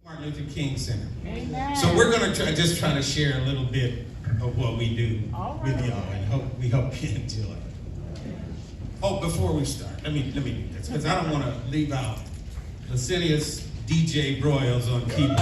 Martin Luther King Center. Amen. So we're going to try to share a little bit of what we do with y'all, and we hope you enjoy. Oh, before we start, let me do this, because I don't want to leave out Lascivious DJ Broyles on keyboard.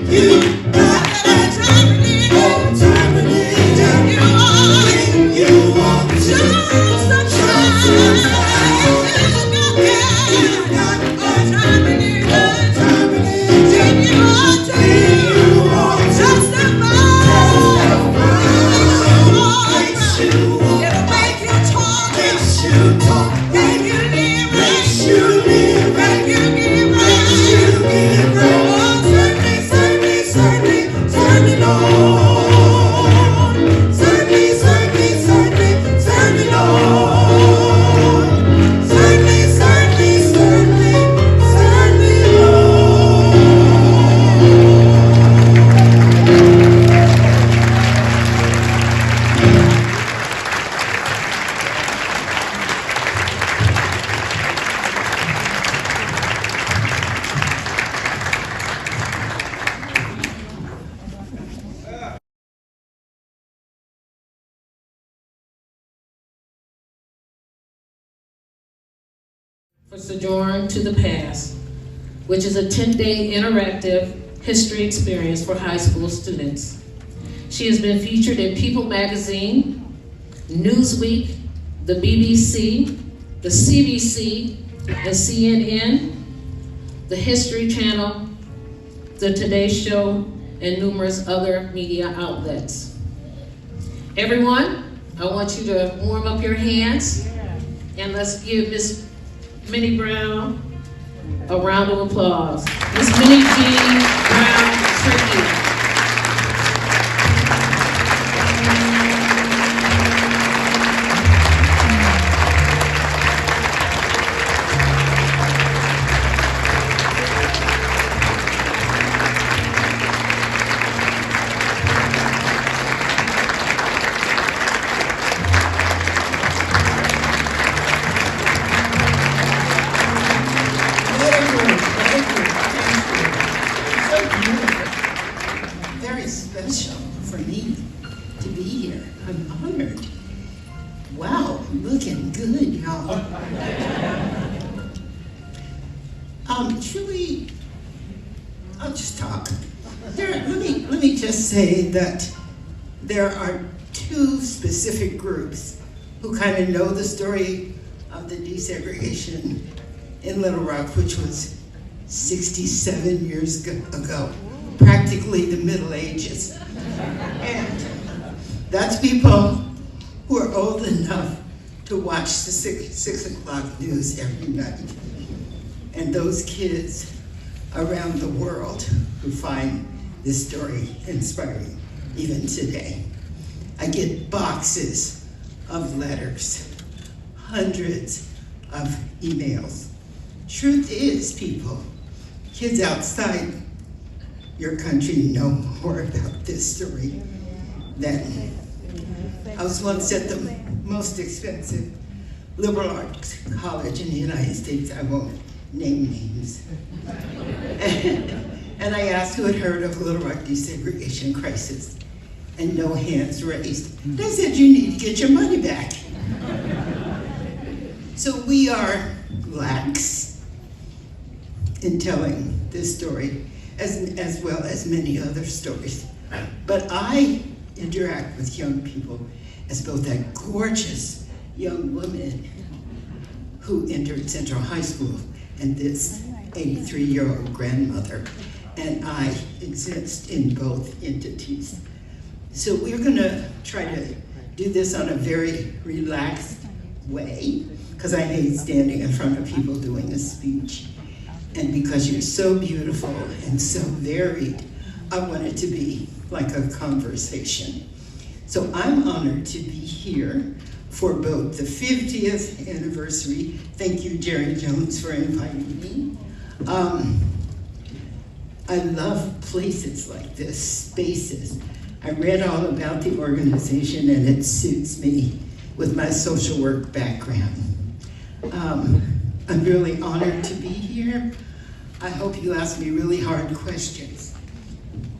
You For Sojourn to the Past, which is a 10-day interactive history experience for high school students. She has been featured in People Magazine, Newsweek, the BBC, the CBC, and CNN, the History Channel, the Today Show, and numerous other media outlets. Everyone, I want you to warm up your hands, and let's give Miss Minnie Brown a round of applause. Miss Minnijean Brown-Trickey. Special for me to be here. I'm honored. Wow, looking good, y'all. Truly, I'll just talk. Let me just say that there are two specific groups who kind of know the story of the desegregation in Little Rock, which was 67 years ago. Practically the Middle Ages. And that's people who are old enough to watch the six o'clock news every night. And those kids around the world who find this story inspiring, even today. I get boxes of letters, hundreds of emails. Truth is, people, kids outside your country know more about this story than I was once at the most expensive liberal arts college in the United States. I won't name names. And I asked who had heard of Little Rock desegregation crisis, and no hands raised. They said, you need to get your money back. So we are lax in telling this story, as well as many other stories. But I interact with young people as both that gorgeous young woman who entered Central High School and this 83-year-old grandmother, and I exist in both entities. So we're gonna try to do this on a very relaxed way, because I hate standing in front of people doing a speech. And because you're so beautiful and so varied, I want it to be like a conversation. So I'm honored to be here for both the 50th anniversary. Thank you, Jerry Jones, for inviting me. I love places like this, spaces. I read all about the organization, and it suits me with my social work background. I'm really honored to be here. I hope you ask me really hard questions.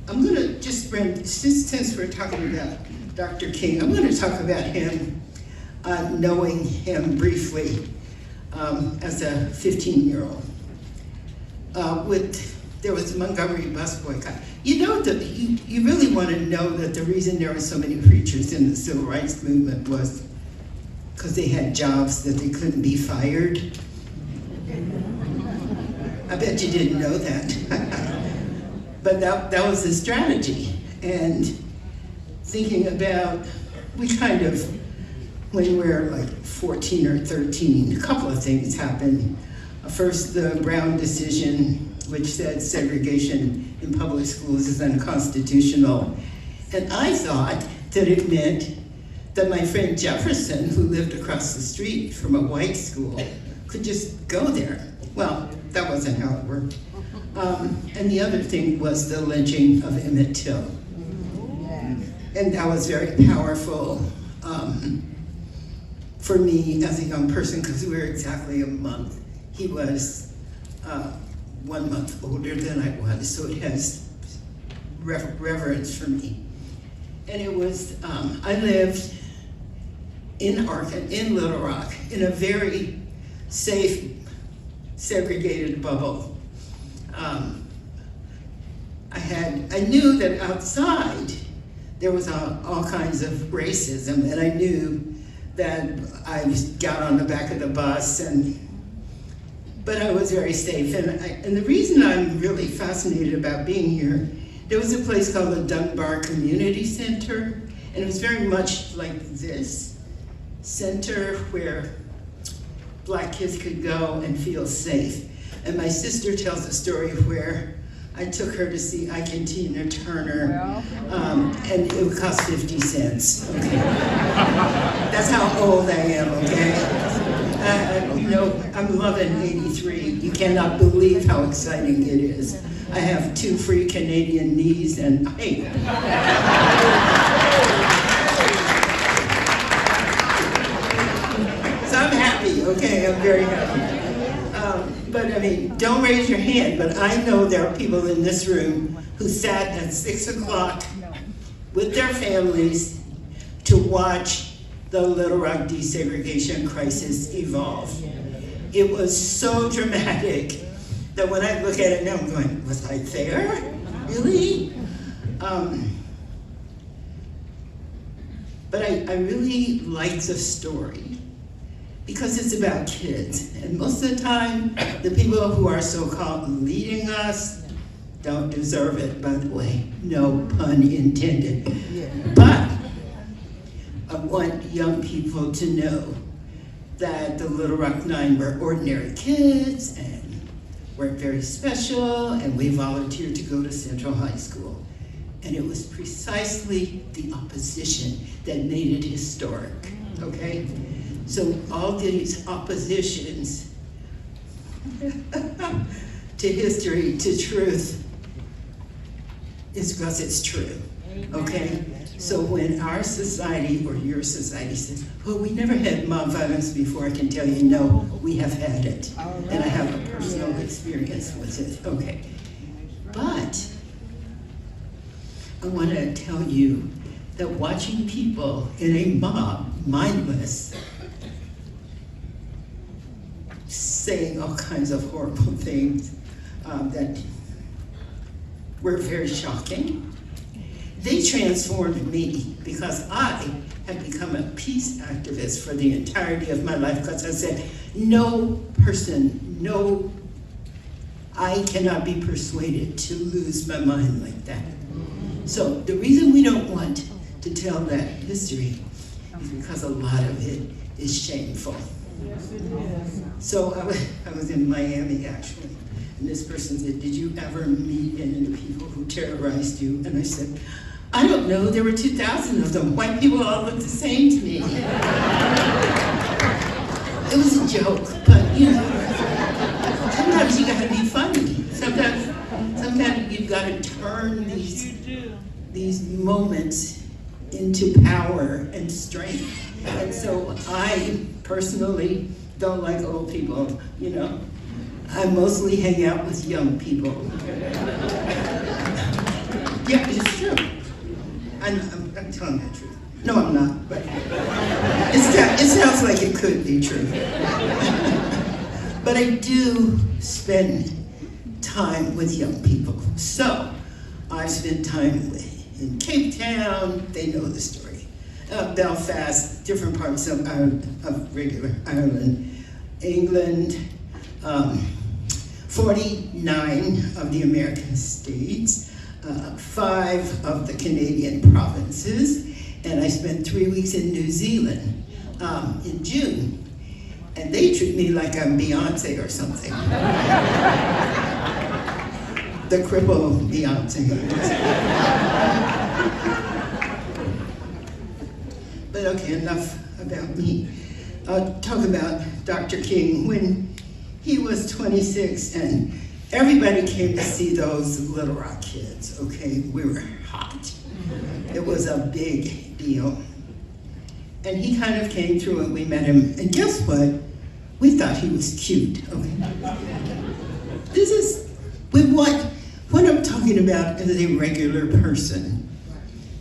I'm gonna just since we're talking about Dr. King, I'm gonna talk about him, knowing him briefly as a 15-year-old. There was a Montgomery bus boycott. You know, you really want to know that the reason there were so many preachers in the civil rights movement was because they had jobs that they couldn't be fired. I bet you didn't know that. But that was the strategy. And thinking about, we kind of, when we're like 14 or 13, a couple of things happened. First, the Brown decision, which said segregation in public schools is unconstitutional. And I thought that it meant that my friend Jefferson, who lived across the street from a white school, could just go there. Well, that wasn't how it worked. And the other thing was the lynching of Emmett Till. And that was very powerful for me as a young person, because we were exactly a month. He was 1 month older than I was, so it has reverence for me. And it was, I lived in Little Rock, in a very safe segregated bubble. I knew that outside there was all kinds of racism, and I knew that I got on the back of the bus, but I was very safe. And the reason I'm really fascinated about being here, there was a place called the Dunbar Community Center, and it was very much like this center where Black kids could go and feel safe. And my sister tells a story where I took her to see Ike and Tina Turner, and it would cost 50 cents, okay? That's how old I am, okay? You know, I'm loving 83. You cannot believe how exciting it is. I have 2 free Canadian knees, and hey. So I'm happy, okay? I'm very happy. But I mean, don't raise your hand, but I know there are people in this room who sat at 6 o'clock with their families to watch the Little Rock desegregation crisis evolve. It was so dramatic that when I look at it now, I'm going, was I there? Really? But I really like the story, because it's about kids. And most of the time, the people who are so-called leading us don't deserve it, by the way. No pun intended. But I want young people to know that the Little Rock Nine were ordinary kids and weren't very special, and we volunteered to go to Central High School. And it was precisely the opposition that made it historic, okay? So all these oppositions to history, to truth, is because it's true, okay? So when our society, or your society, says, well, we never had mob violence before, I can tell you, no, we have had it. And I have a personal experience with it, okay. But I want to tell you that watching people in a mob, mindless, saying all kinds of horrible things that were very shocking. They transformed me, because I have become a peace activist for the entirety of my life, because I said, no person, no, I cannot be persuaded to lose my mind like that. So the reason we don't want to tell that history is because a lot of it is shameful. Yes, it is. So I was in Miami, actually, and this person said, did you ever meet any of the people who terrorized you? And I said, I don't know, there were 2,000 of them. White people all look the same to me. It was a joke, but you know, sometimes you gotta be funny. Sometimes you've gotta turn these moments into power and strength. And so I personally don't like old people, you know. I mostly hang out with young people. Yeah, it's true. I'm telling the truth. No, I'm not, but it sounds like it could be true. But I do spend time with young people. So I spent time in Cape Town, they know the story. Belfast, different parts of regular Ireland, England, 49 of the American states, 5 of the Canadian provinces, and I spent 3 weeks in New Zealand in June. And they treat me like I'm Beyonce or something. The cripple Beyonce. But okay, enough about me. I'll talk about Dr. King. When he was 26 and everybody came to see those Little Rock kids, okay? We were hot. It was a big deal. And he kind of came through and we met him. And guess what? We thought he was cute, okay? This is, what I'm talking about is a regular person.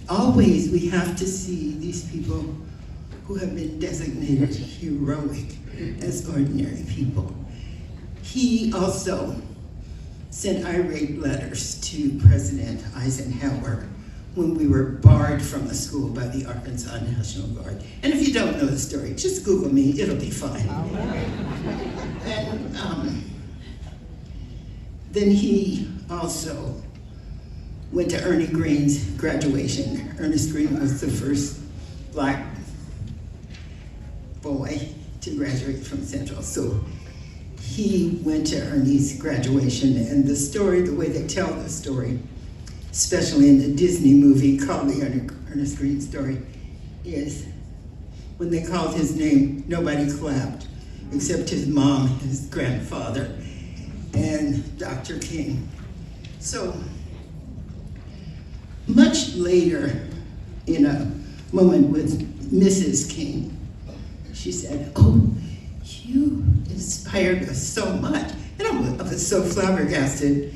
Always we have to see these people who have been designated heroic as ordinary people. He also sent irate letters to President Eisenhower when we were barred from the school by the Arkansas National Guard. And if you don't know the story, just Google me, it'll be fine. And then he also went to Ernie Green's graduation. Ernest Green was the first Black boy to graduate from Central. So he went to Ernie's graduation, and the story, the way they tell the story, especially in the Disney movie called the Ernest Green story, is when they called his name, nobody clapped, except his mom, his grandfather, and Dr. King. So much later, in a moment with Mrs. King, she said, "Oh, you inspired us so much." And I was so flabbergasted.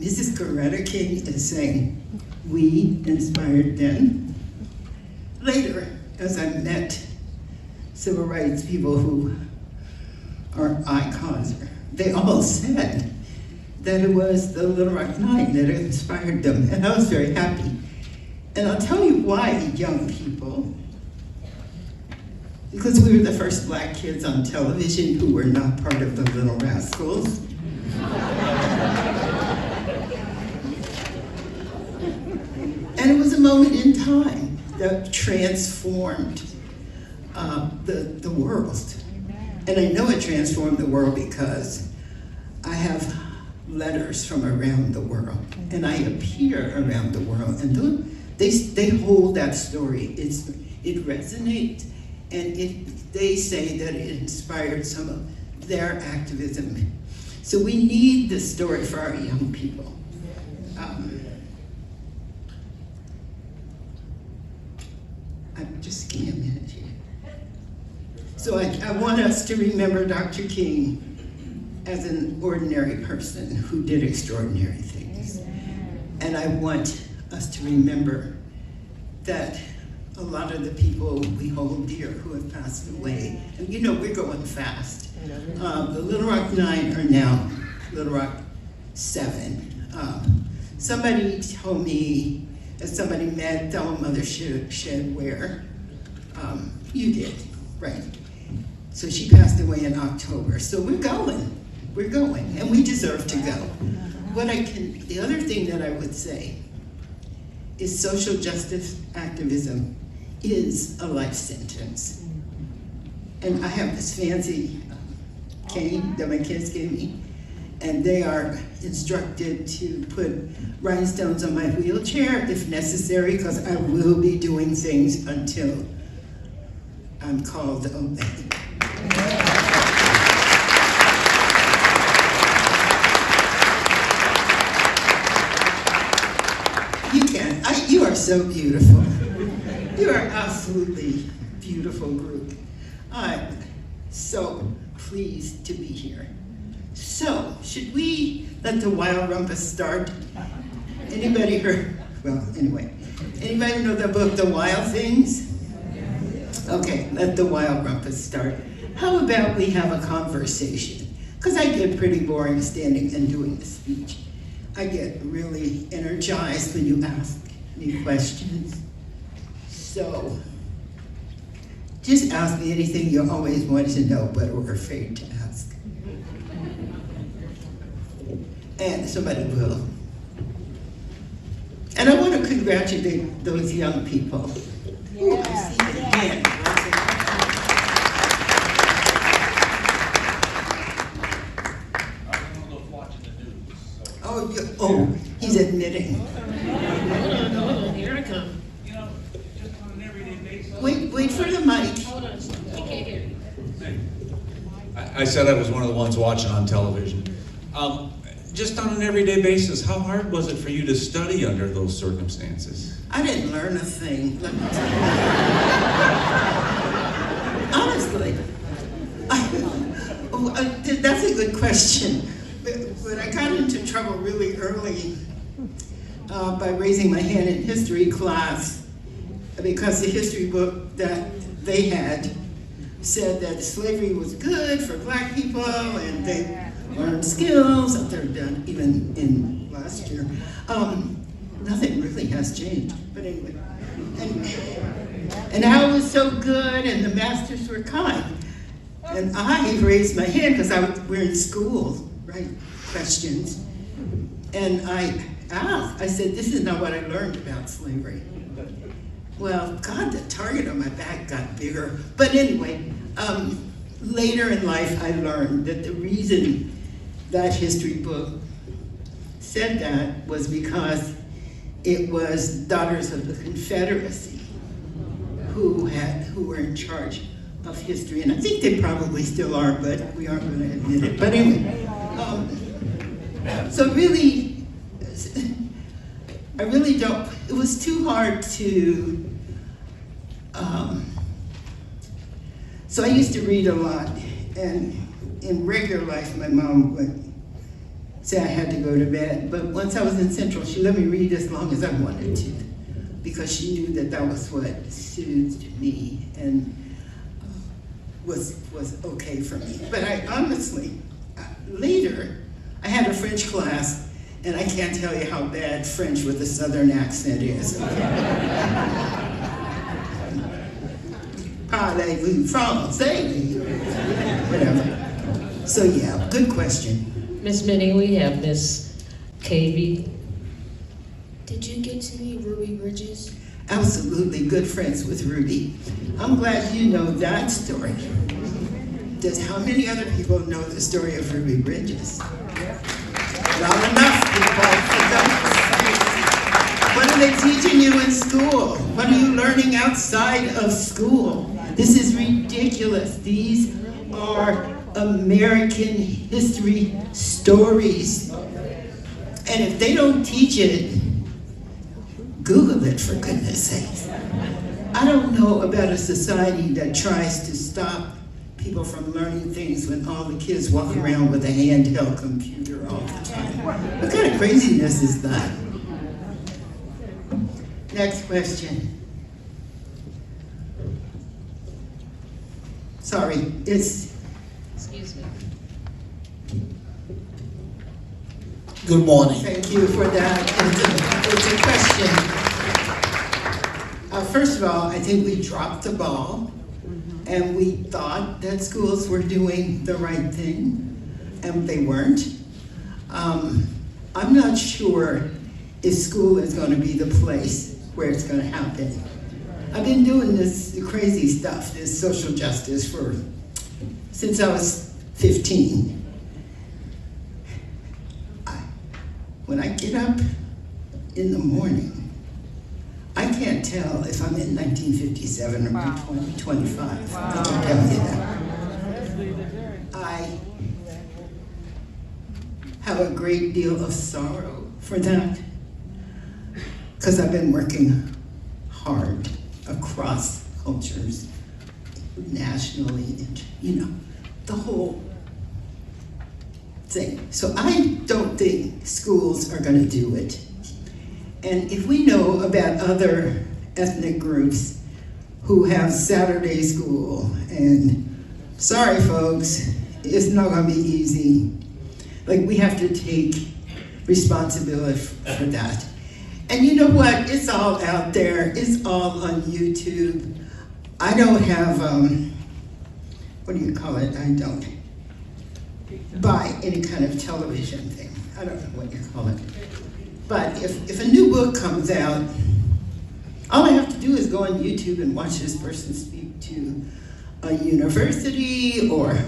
Mrs. Coretta King is saying, "We inspired them." Later, as I met civil rights people who are icons, they all said that it was the Little Rock Nine that inspired them, and I was very happy. And I'll tell you why, young people. Because we were the first Black kids on television who were not part of the Little Rascals. And it was a moment in time that transformed the world. And I know it transformed the world because I have letters from around the world, and I appear around the world, and they hold that story. It resonates, and they say that it inspired some of their activism. So we need this story for our young people. Just give me a minute here. So I want us to remember Dr. King as an ordinary person who did extraordinary things. And I want us to remember that a lot of the people we hold dear who have passed away, and you know, we're going fast. The Little Rock Nine are now Little Rock 7. Somebody told me that somebody met Thelma Mother Shed Ware. You did, right? So she passed away in October. So we're going, and we deserve to go. The other thing that I would say is social justice activism is a life sentence. And I have this fancy cane that my kids gave me, and they are instructed to put rhinestones on my wheelchair if necessary, because I will be doing things until I'm called to obey. You are so beautiful. You are absolutely beautiful group. I'm so pleased to be here. So, should we let the Wild Rumpus start? Anybody heard? Well, anyway. Anybody know the book, The Wild Things? Okay, let the Wild Rumpus start. How about we have a conversation? Because I get pretty boring standing and doing the speech. I get really energized when you ask me questions. So, just ask me anything you always wanted to know but were afraid to ask. And somebody will. And I want to congratulate those young people. Ooh, I see it again. Oh, he's admitting. Hold on, here I come. You know, just on an everyday basis. Wait for the mic. Hold on, he can't hear you. I said I was one of the ones watching on television. Just on an everyday basis, how hard was it for you to study under those circumstances? I didn't learn a thing, let me tell you. Honestly. That's a good question. But I got into trouble really early by raising my hand in history class because the history book that they had said that slavery was good for Black people and they learned skills that they're done even in last year. Nothing really has changed, but anyway. And I was so good and the masters were kind. And I raised my hand because we're in school, right, questions. And I asked, I said, this is not what I learned about slavery. Well, God, the target on my back got bigger. But anyway, later in life I learned that the reason that history book said that was because it was Daughters of the Confederacy who were in charge of history. And I think they probably still are, but we aren't going to admit it. But anyway, so really, I really don't, it was too hard to, so I used to read a lot, and in regular life, my mom would say I had to go to bed, but once I was in Central, she let me read as long as I wanted to, because she knew that that was what soothed me and was okay for me. But I honestly, later, I had a French class, and I can't tell you how bad French with a Southern accent is. Parlez-vous français? Whatever. So yeah, good question. Miss Minnie, we have Miss KB. Did you get to meet Ruby Bridges? Absolutely good friends with Ruby. I'm glad you know that story. How many other people know the story of Ruby Bridges? Not enough people. What are they teaching you in school? What are you learning outside of school? This is ridiculous. These are American history stories. And if they don't teach it, Google it, for goodness sakes. I don't know about a society that tries to stop people from learning things when all the kids walk around with a handheld computer all the time. What kind of craziness is that? Next question. Sorry, Excuse me. Good morning. Thank you for that. It's a question. First of all, I think we dropped the ball, and we thought that schools were doing the right thing, and they weren't. I'm not sure if school is going to be the place where it's going to happen. I've been doing this crazy stuff, this social justice, since I was 15. When I get up in the morning, I can't tell if I'm in 1957 or 2025. I can tell you that. I have a great deal of sorrow for that, because I've been working hard across cultures, nationally, and the whole thing. So I don't think schools are going to do it. And if we know about other ethnic groups who have Saturday school, and sorry folks, it's not going to be easy. Like, we have to take responsibility for that. And you know what? It's all out there. It's all on YouTube. I don't have, what do you call it? I don't buy any kind of television thing. I don't know what you call it. But if a new book comes out, all I have to do is go on YouTube and watch this person speak to a university or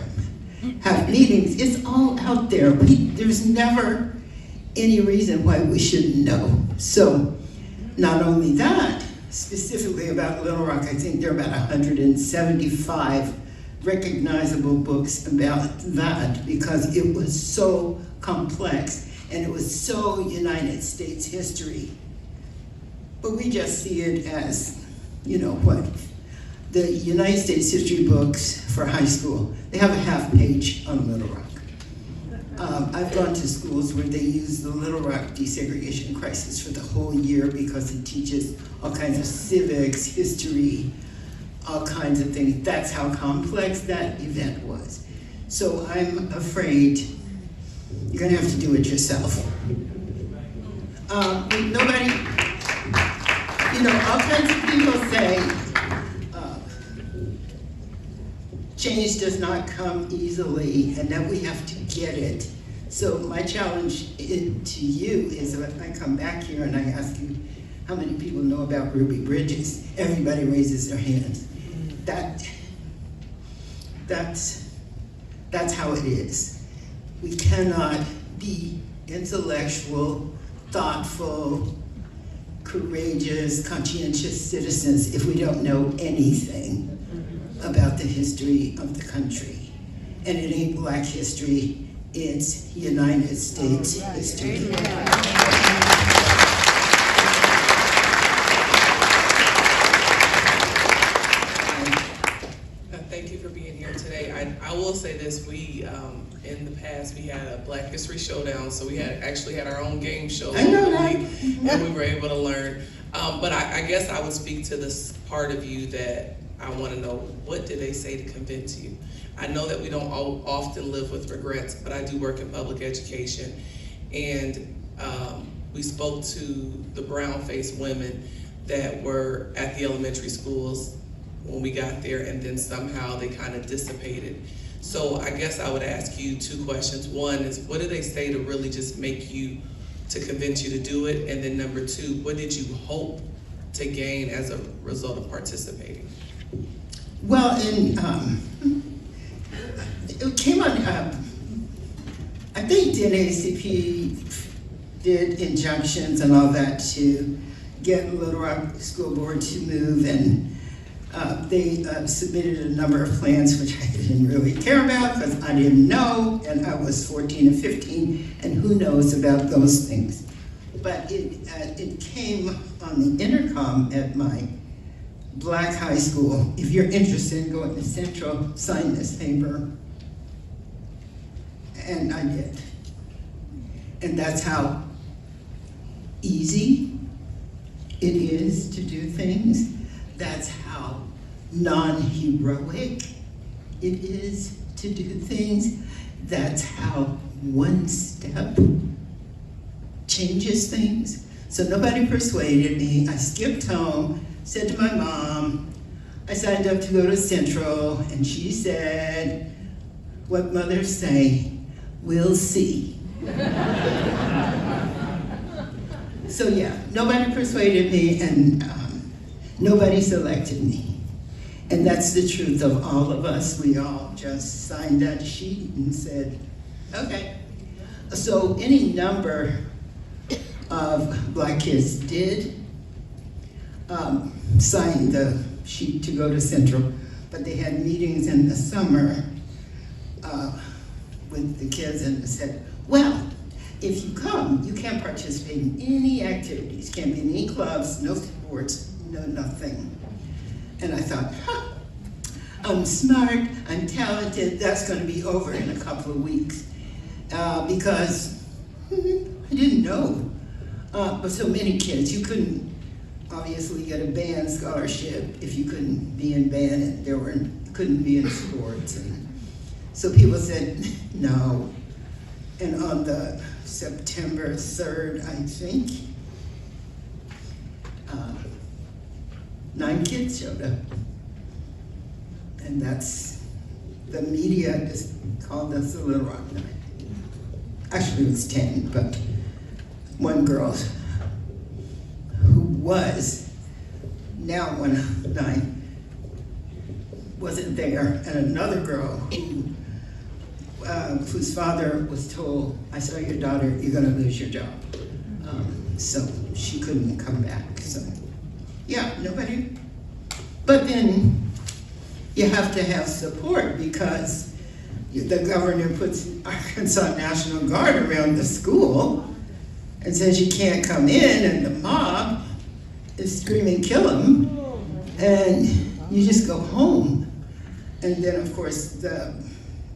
have meetings. It's all out there. There's never any reason why we shouldn't know. So not only that, specifically about Little Rock, I think there are about 175 recognizable books about that, because it was so complex and it was so United States history. But we just see it as, what? The United States history books for high school, they have a half page on Little Rock. I've gone to schools where they use the Little Rock desegregation crisis for the whole year because it teaches all kinds of civics, history, all kinds of things. That's how complex that event was. So I'm afraid you're gonna have to do it yourself. Nobody, all kinds of people say change does not come easily and that we have to get it. So my challenge to you is if I come back here and I ask you how many people know about Ruby Bridges, everybody raises their hands. That's how it is. We cannot be intellectual, thoughtful, courageous, conscientious citizens if we don't know anything about the history of the country. And it ain't Black history, it's United States history. Thank you for being here today. I will say this, in the past, we had a Black History Showdown, so we actually had our own game show locally, and we were able to learn. But I guess I would speak to this part of you that I want to know, what did they say to convince you? I know that we don't often live with regrets, but I do work in public education, and we spoke to the brown-faced women that were at the elementary schools when we got there, and then somehow they kind of dissipated. So I guess I would ask you two questions. One is, what did they say to really just make you, to convince you to do it? And then number two, what did you hope to gain as a result of participating? Well, it came on, I think the NAACP did injunctions and all that to get Little Rock School Board to move, and they submitted a number of plans which I didn't really care about because I didn't know, and I was 14 and 15, and who knows about those things. But it came on the intercom at my Black high school. If you're interested in going to Central, sign this paper. And I did. And that's how easy it is to do things. That's how non-heroic it is to do things. That's how one step changes things. So nobody persuaded me. I skipped home, said to my mom, I signed up to go to Central, and she said, what mothers say, we'll see. So yeah, nobody persuaded me, and nobody selected me. And that's the truth of all of us. We all just signed that sheet and said, okay. So any number of Black kids did sign the sheet to go to Central, but they had meetings in the summer with the kids and said, well, if you come, you can't participate in any activities, can't be in any clubs, no sports, no nothing. And I thought, I'm smart, I'm talented, that's gonna be over in a couple of weeks. Because I didn't know. But so many kids, you couldn't obviously get a band scholarship if you couldn't be in band, and you couldn't be in sports. And so people said no. And on the September 3rd, I think, 9 kids showed up. And that's, the media just called us the Little Rock Nine. Actually, it was 10, but one girl who was now 1 of 9 wasn't there, and another girl whose father was told, I saw your daughter, you're gonna lose your job. So she couldn't come back, so yeah, nobody. But then you have to have support because the governor puts Arkansas National Guard around the school and says you can't come in, and the mob is screaming, kill him, and you just go home. And then of course the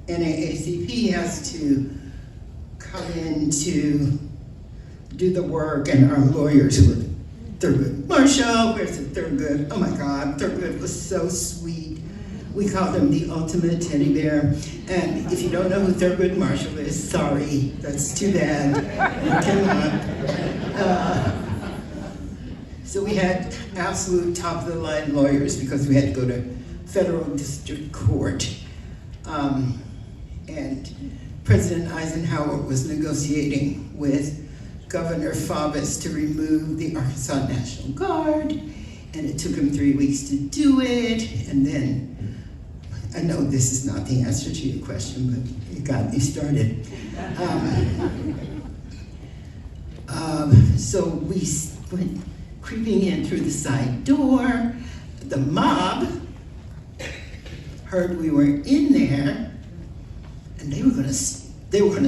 NAACP has to come in to do the work, and our lawyers were Thurgood Marshall, where's the Thurgood? Oh my God, Thurgood was so sweet. We called him the ultimate teddy bear. And if you don't know who Thurgood Marshall is, sorry, that's too bad. So we had absolute top-of-the-line lawyers because we had to go to federal district court. And President Eisenhower was negotiating with Governor Faubus to remove the Arkansas National Guard, and it took him 3 weeks to do it, and then, I know this is not the answer to your question, but it got me started. So we went creeping in through the side door. The mob heard we were in there, and they were gonna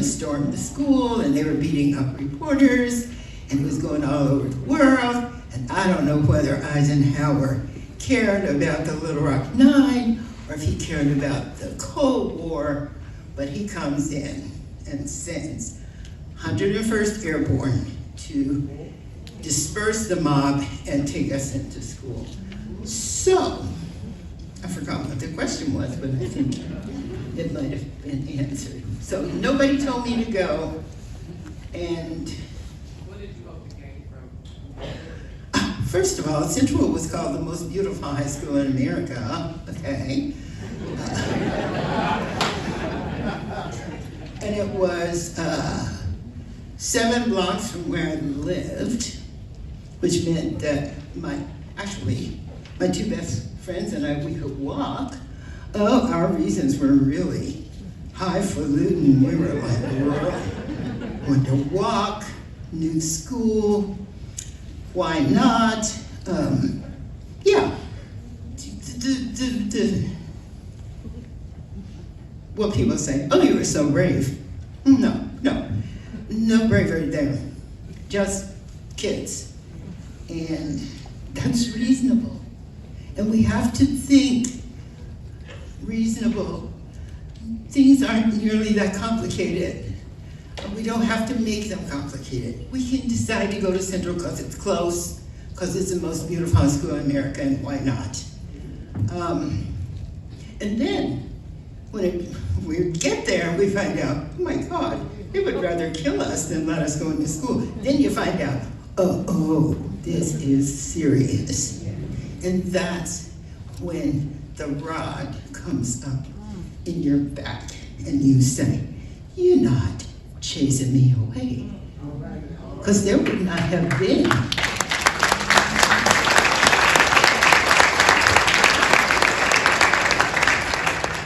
storm the school, and they were beating up reporters, and it was going all over the world. And I don't know whether Eisenhower cared about the Little Rock Nine or if he cared about the Cold War, but he comes in and sends 101st Airborne to disperse the mob and take us into school. So, I forgot what the question was, but I think it might have been answered. So nobody told me to go, and What did you hope to gain from? first of all, Central was called the most beautiful high school in America, okay? And it was 7 blocks from where I lived, which meant that my 2 best friends and I, we could walk. Oh, our reasons were really highfalutin. We were like, want to walk, new school, why not? Yeah. What people say, oh, you were so brave. No bravery there. Just kids. And that's reasonable. And we have to think reasonable. Things aren't nearly that complicated. We don't have to make them complicated. We can decide to go to Central because it's close, because it's the most beautiful high school in America, and why not? And then, when we get there, we find out, oh my God, they would rather kill us than let us go into school. Then you find out, oh, this is serious. And that's when the rod comes up in your back and you say, you're not chasing me away. Because there would not have been.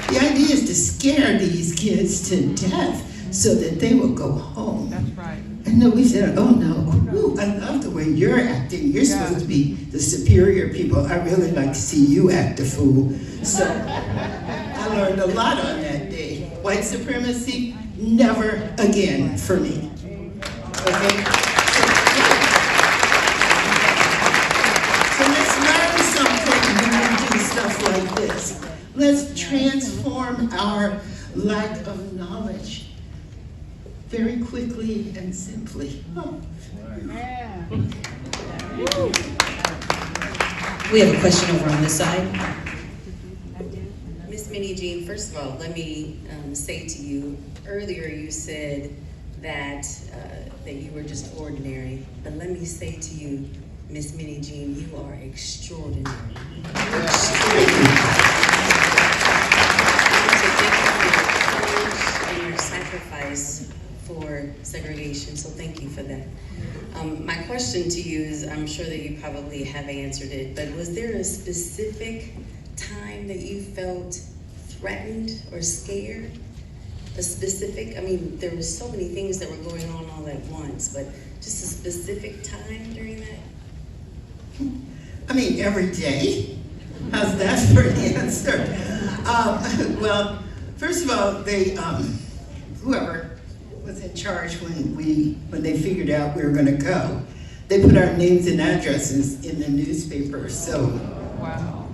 The idea is to scare these kids to death so that they will go home. That's right. And no, we said, oh no, ooh, I love the way you're acting. You're supposed to be the superior people. I really like to see you act a fool. So I learned a lot on that day. White supremacy, never again for me. Okay? So let's learn something when we do stuff like this. Let's transform our lack of knowledge very quickly and simply. Oh. We have a question over on this side. Miss Minnijean, first of all, let me say to you, earlier you said that you were just ordinary, but let me say to you, Miss Minnijean, you are extraordinary. And your sacrifice for segregation, so thank you for that. My question to you is, I'm sure that you probably have answered it, but was there a specific time that you felt threatened or scared? A specific, I mean, there were so many things that were going on all at once, but just a specific time during that? I mean, every day. How's that for an answer? Well, first of all, they, whoever was in charge when they figured out we were going to go, they put our names and addresses in the newspaper. So, Wow.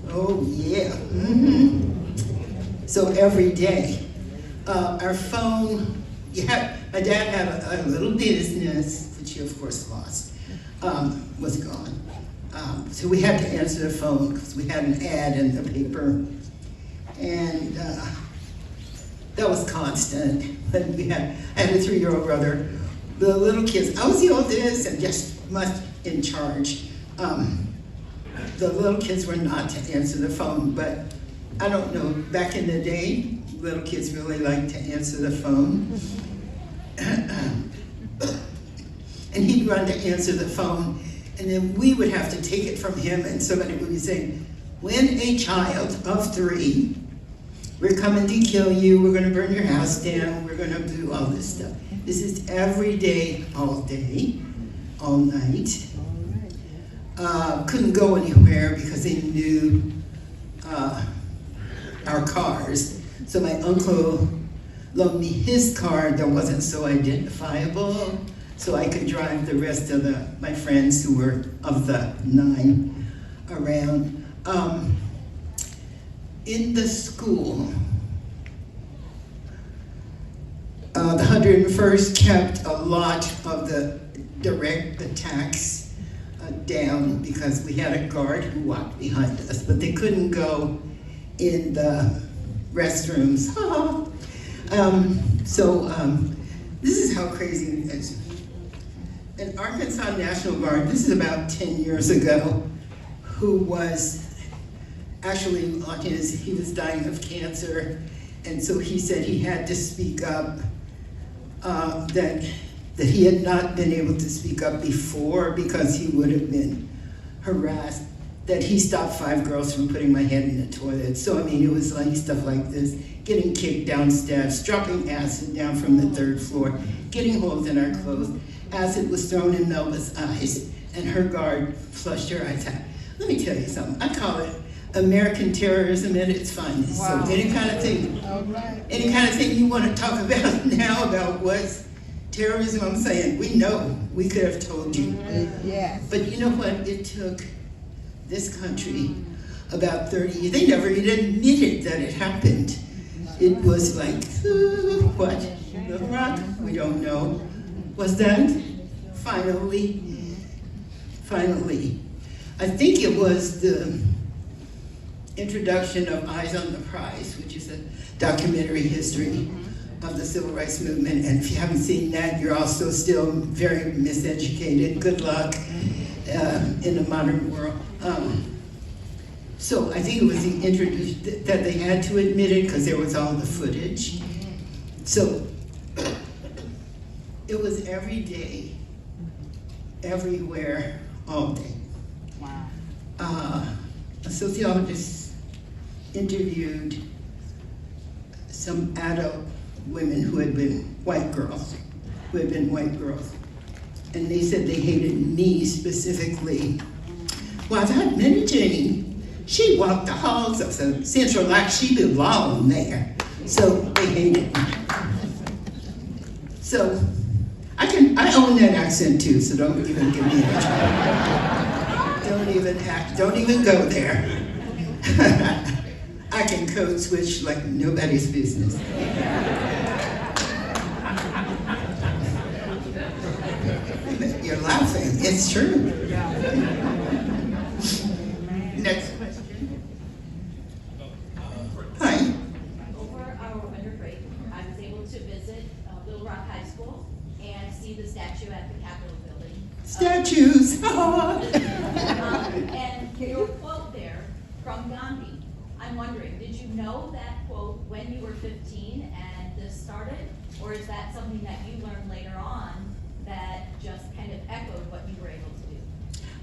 Oh yeah. Mm-hmm. So every day, our phone. My dad had a little business, which he of course lost, was gone. So we had to answer the phone because we had an ad in the paper. And that was constant. But I had a 3-year-old brother. The little kids, I was the oldest and just much in charge. The little kids were not to answer the phone, but I don't know, back in the day, little kids really liked to answer the phone. And he'd run to answer the phone, and then we would have to take it from him, and somebody would be saying, when a child of 3, we're coming to kill you, we're gonna burn your house down, we're gonna do all this stuff. This is every day, all night. Couldn't go anywhere because they knew our cars. So my uncle loaned me his car that wasn't so identifiable, so I could drive the rest of my friends who were of the 9 around. In the school, the 101st kept a lot of the direct attacks down because we had a guard who walked behind us, but they couldn't go in the restrooms. This is how crazy it is. An Arkansas National Guard, this is about 10 years ago, who was actually he was dying of cancer, and so he said he had to speak up, that he had not been able to speak up before because he would have been harassed, that he stopped 5 girls from putting my head in the toilet. So I mean, it was like stuff like this, getting kicked down steps, dropping acid down from the 3rd floor, getting holes in our clothes. Acid was thrown in Melba's eyes, and her guard flushed her eyes out. Let me tell you something, I call it American terrorism at its finest. Wow. So any kind of thing you want to talk about now about what's terrorism, I'm saying, we know, we could have told you. Yes. But you know what, it took this country about 30 years, they never even admitted that it happened. It was like, what, Little Rock? We don't know. Was that? Finally. I think it was the introduction of Eyes on the Prize, which is a documentary history of the civil rights movement, and if you haven't seen that, you're also still very miseducated. Good luck in the modern world. So I think it was the introduction that they had to admit it because there was all the footage. So it was every day, everywhere, all day. Wow. A sociologist interviewed some adult women who had been white girls, and they said they hated me specifically. Well, that Minnijean, she walked the halls of the Central like she belonged there, so they hated me. So I own that accent too, so don't even give me a try. Don't even go there. I can code switch like nobody's business. You're laughing, it's true. Next question. Hi. Over our winter break, I was able to visit Little Rock High School and see the statue at the Capitol building. Statues. And your quote there from Gandhi, I'm wondering, did you know that quote when you were 15 and this started? Or is that something that you learned later on that just kind of echoed what you were able to do?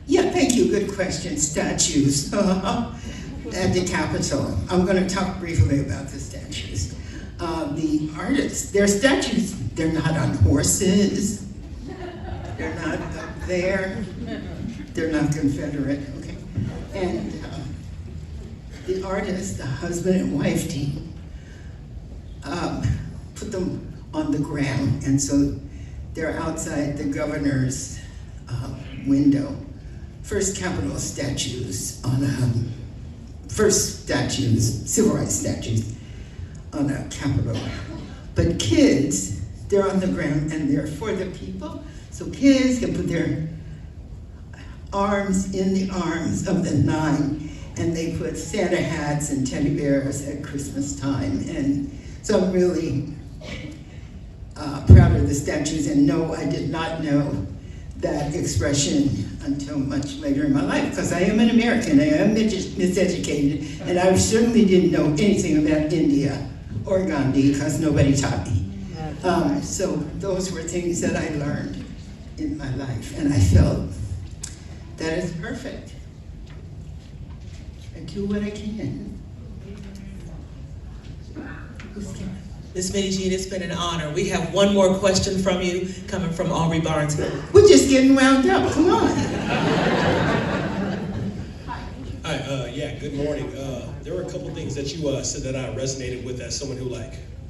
Yeah, thank you, good question. Statues at the Capitol. I'm going to talk briefly about the statues. The artists, their statues, they're not on horses. They're not up there. They're not Confederate, okay? And the artists, the husband and wife team, put them on the ground, and so they're outside the governor's window. First Capitol statues on first statues, civil rights statues on a Capitol. But kids, they're on the ground and they're for the people, so kids can put their arms in the arms of the 9 and they put Santa hats and teddy bears at Christmas time. And so I'm really proud of the statues, and no, I did not know that expression until much later in my life, because I am an American, I am miseducated, and I certainly didn't know anything about India or Gandhi, because nobody taught me. So those were things that I learned in my life, and I felt that is perfect. I do what I can. Ms. Minnijean, it's been an honor. We have one more question from you, coming from Aubrey Barnes. We're just getting wound up, come on. Hi, yeah, good morning. There were a couple things that you said that I resonated with as someone who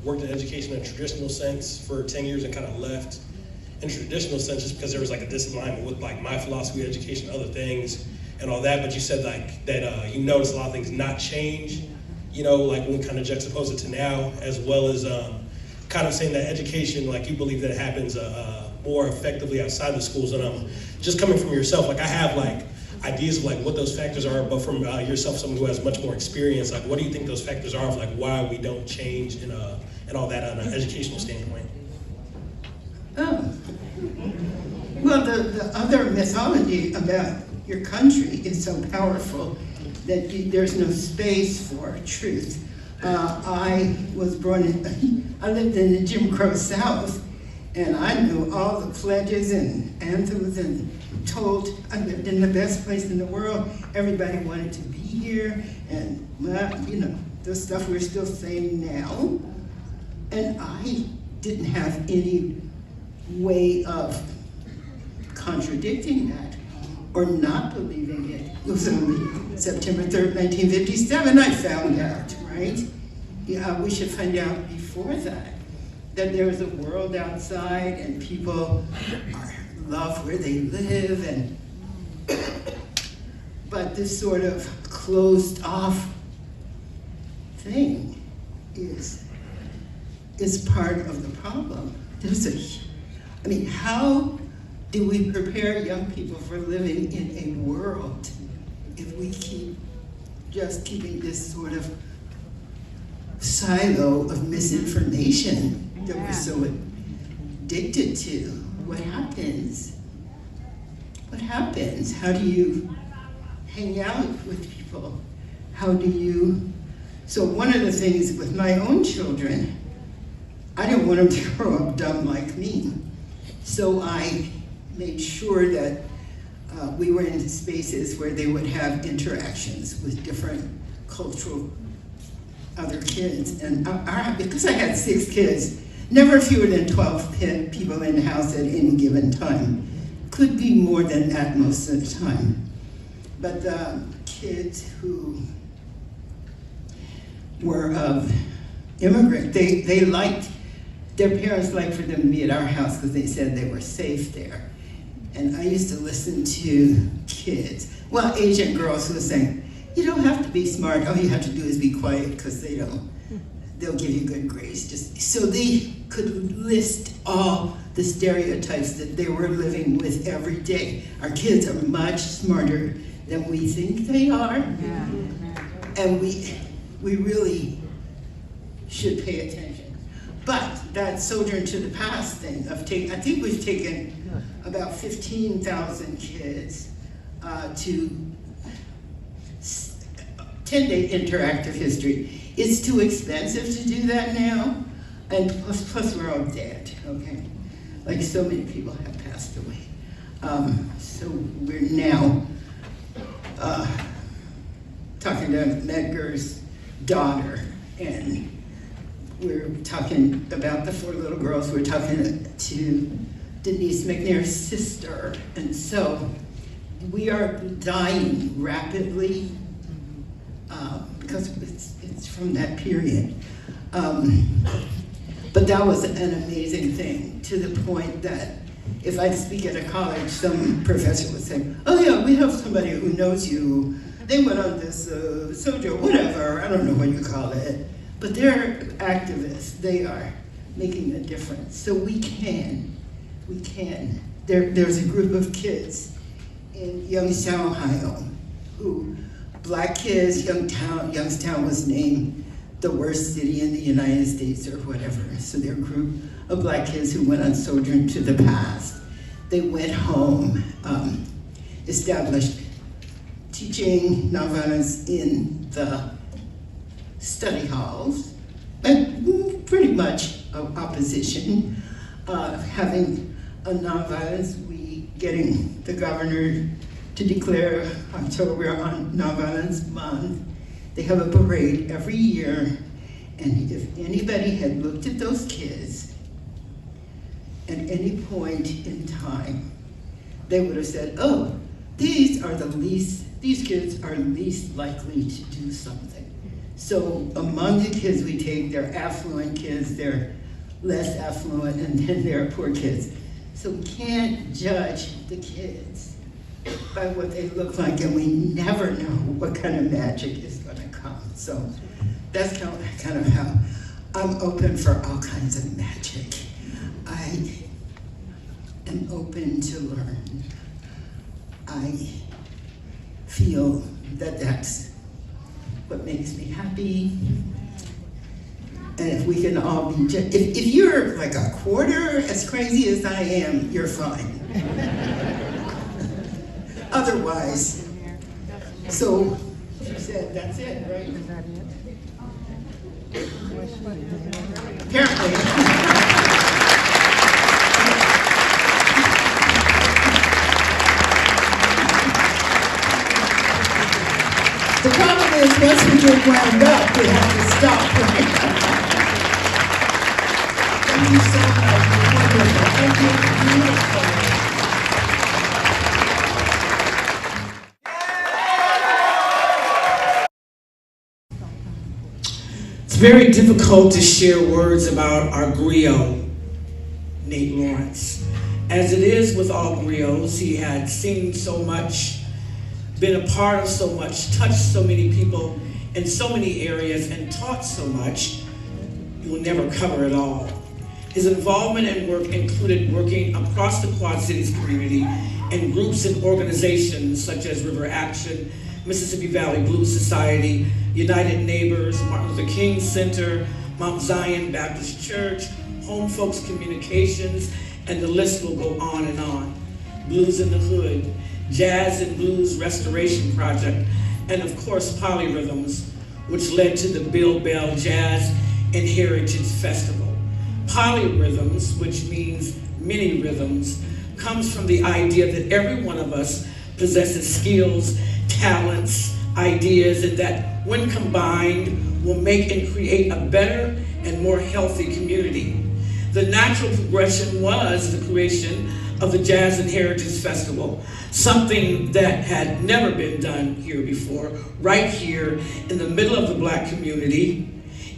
worked in education in a traditional sense for 10 years and kind of left in a traditional sense just because there was a disalignment with my philosophy of education and other things and all that. But you said that you noticed a lot of things not change, when we kind of juxtapose it to now, as well as kind of saying that education, you believe that it happens more effectively outside the schools. And just coming from yourself, I have ideas of what those factors are, but from yourself, someone who has much more experience, what do you think those factors are of why we don't change and all that on an educational standpoint? Oh. Well, the other mythology about your country is so powerful that there's no space for truth. I was I lived in the Jim Crow South, and I knew all the pledges and anthems and told I lived in the best place in the world. Everybody wanted to be here, and the stuff we're still saying now. And I didn't have any way of contradicting that or not believing it. It was only September 3rd, 1957 I found out, right? Yeah, we should find out before that there is a world outside and people love where they live, and but this sort of closed off thing is part of the problem. How do we prepare young people for living in a world if we keep keeping this sort of silo of misinformation that we're so addicted to? What happens? What happens? How do you hang out with people? How do you... So one of the things with my own children, I didn't want them to grow up dumb like me. So I made sure that we were in spaces where they would have interactions with different cultural other kids. And because I had 6 kids, never fewer than 12 people in the house at any given time. Could be more than that most of the time. But the kids who were of immigrant, they liked, their parents liked for them to be at our house because they said they were safe there. And I used to listen to kids, Asian girls who were saying, you don't have to be smart, all you have to do is be quiet because they'll give you good grades. So they could list all the stereotypes that they were living with every day. Our kids are much smarter than we think they are. Yeah. And we really should pay attention. But that sojourn to the past thing of I think we've taken about 15,000 kids to 10-day interactive history. It's too expensive to do that now, and plus we're all dead, okay? Like so many people have passed away. So we're now talking to Medgar's daughter, and we're talking about the 4 little girls. We're talking to Denise McNair's sister, and so we are dying rapidly because it's from that period. But that was an amazing thing, to the point that if I'd speak at a college, some professor would say, oh yeah, we have somebody who knows you. They went on this sojourn, whatever, I don't know what you call it. But they're activists, they are making a difference. So we can. There's a group of kids in Youngstown, Ohio, who black kids, Youngstown was named the worst city in the United States or whatever. So they're a group of black kids who went on sojourn to the past. They went home, established teaching nonviolence in the study halls, and pretty much opposition, having a nonviolence week, getting the governor to declare October on Nonviolence Month. They have a parade every year, and if anybody had looked at those kids at any point in time, they would have said, oh, these kids are least likely to do something. So among the kids we take, they're affluent kids, they're less affluent, and then there are poor kids. So we can't judge the kids by what they look like, and we never know what kind of magic is going to come. So that's kind of how I'm open for all kinds of magic. I am open to learn. I feel that that's what makes me happy. And if we can all be, if you're like a quarter as crazy as I am, you're fine. Otherwise, so she said, that's it, right? Apparently. The problem is, once we get wound up, we have to stop, right? Thank you so much. You're wonderful. Thank you. Beautiful. It's very difficult to share words about our griot, Nate Lawrence. As it is with all griots, he had seen so much, been a part of so much, touched so many people in so many areas, and taught so much, you will never cover it all. His involvement and work included working across the Quad Cities community in groups and organizations such as River Action, Mississippi Valley Blues Society, United Neighbors, Martin Luther King Center, Mount Zion Baptist Church, Home Folks Communications, and the list will go on and on. Blues in the Hood, Jazz and Blues Restoration Project, and of course Polyrhythms, which led to the Bill Bell Jazz and Heritage Festival. Polyrhythms, which means many rhythms, comes from the idea that every one of us possesses skills, talents, ideas, and that when combined will make and create a better and more healthy community. The natural progression was the creation of the Jazz and Heritage Festival, something that had never been done here before, right here in the middle of the Black community,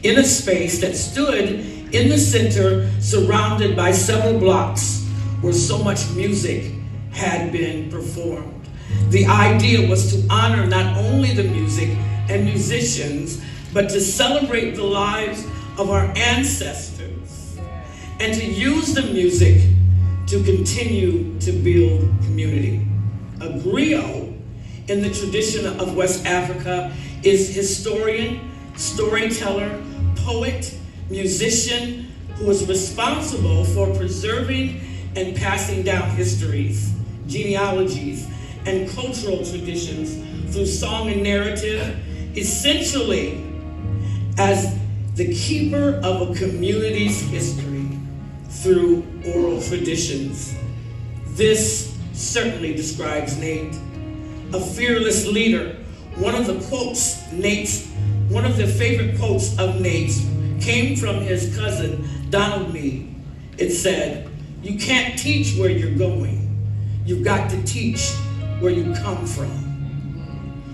in a space that stood in the center, surrounded by several blocks where so much music had been performed. The idea was to honor not only the music and musicians, but to celebrate the lives of our ancestors and to use the music to continue to build community. A griot, in the tradition of West Africa, is historian, storyteller, poet, musician, who is responsible for preserving and passing down histories, genealogies, and cultural traditions through song and narrative, essentially as the keeper of a community's history through oral traditions. This certainly describes Nate, a fearless leader. One of the favorite quotes of Nate's came from his cousin, Donald Meade. It said, "You can't teach where you're going. You've got to teach where you come from."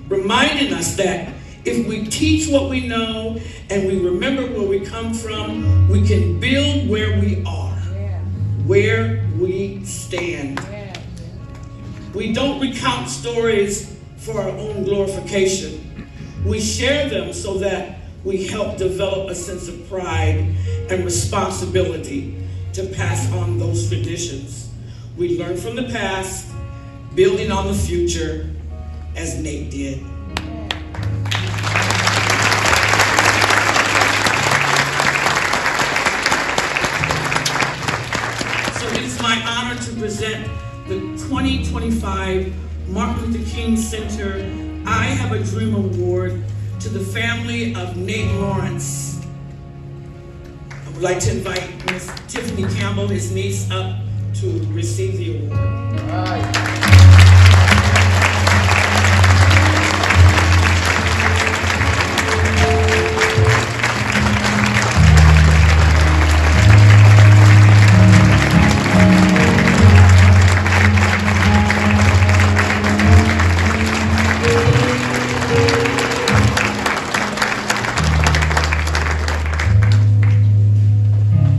Reminding us that if we teach what we know and we remember where we come from, we can build where we are, where we stand. We don't recount stories for our own glorification. We share them so that we help develop a sense of pride and responsibility to pass on those traditions. We learn from the past, building on the future, as Nate did. honor to present the 2025 Martin Luther King Center I Have a Dream Award to the family of Nate Lawrence. I would like to invite Ms. Tiffany Campbell, his niece, up to receive the award. All right.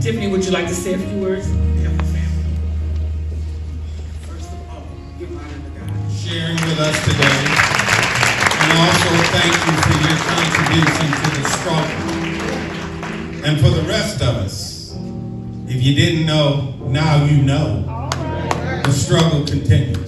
Tiffany, would you like to say a few words? First of all, give honor to God. Sharing with us today, and also thank you for your contribution to the struggle. And for the rest of us, if you didn't know, now you know. The struggle continues.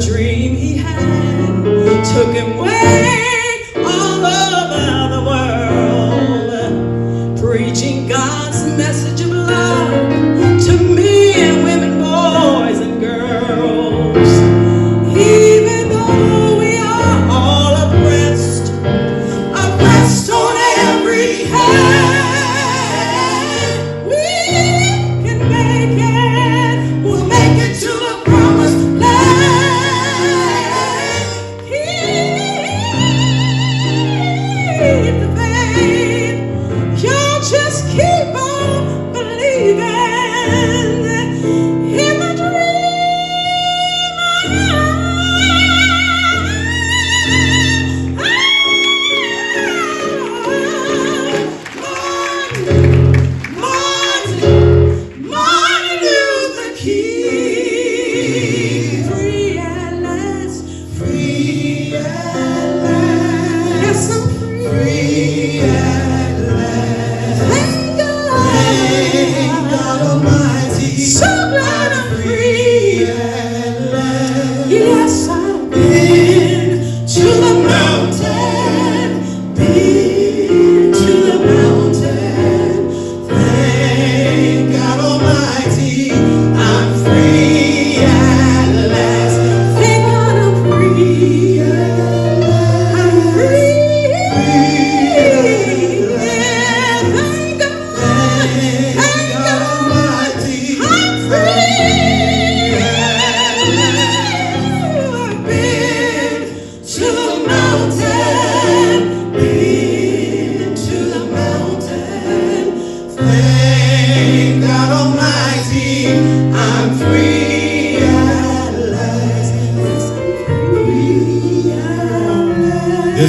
Dream he had took him way all over the world.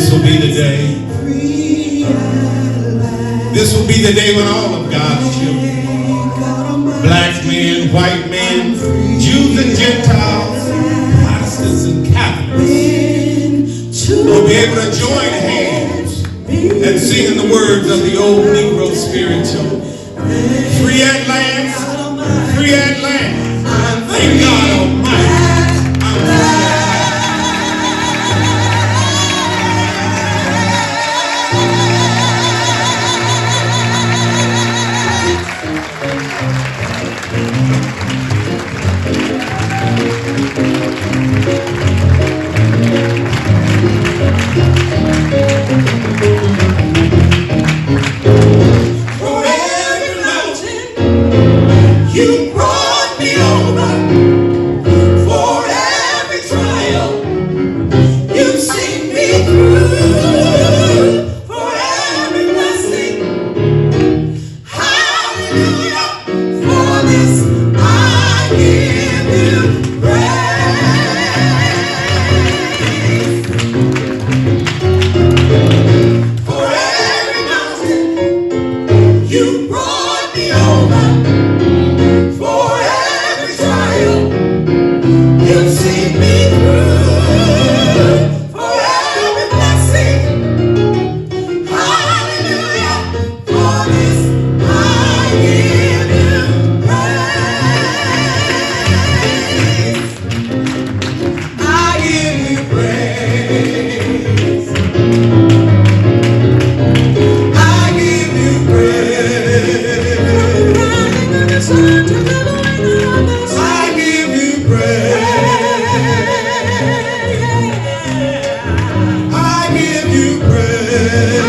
This will be the day. This will be the day when all of God's children, black men, white men, Jews and Gentiles, Protestants and Catholics, will be able to join hands and sing in the words of the old Negro spiritual. Free at last, free at last. Thank God Almighty. I'm free at last. For every mountain you brought me over, for every trial you've seen me through, for every blessing, hallelujah, for this I give you praise. For every mountain you brought me over, for every trial you've seen me through, for every blessing, hallelujah, for this I give you praise. I give you praise. I give you praise. I give you praise. I give you praise.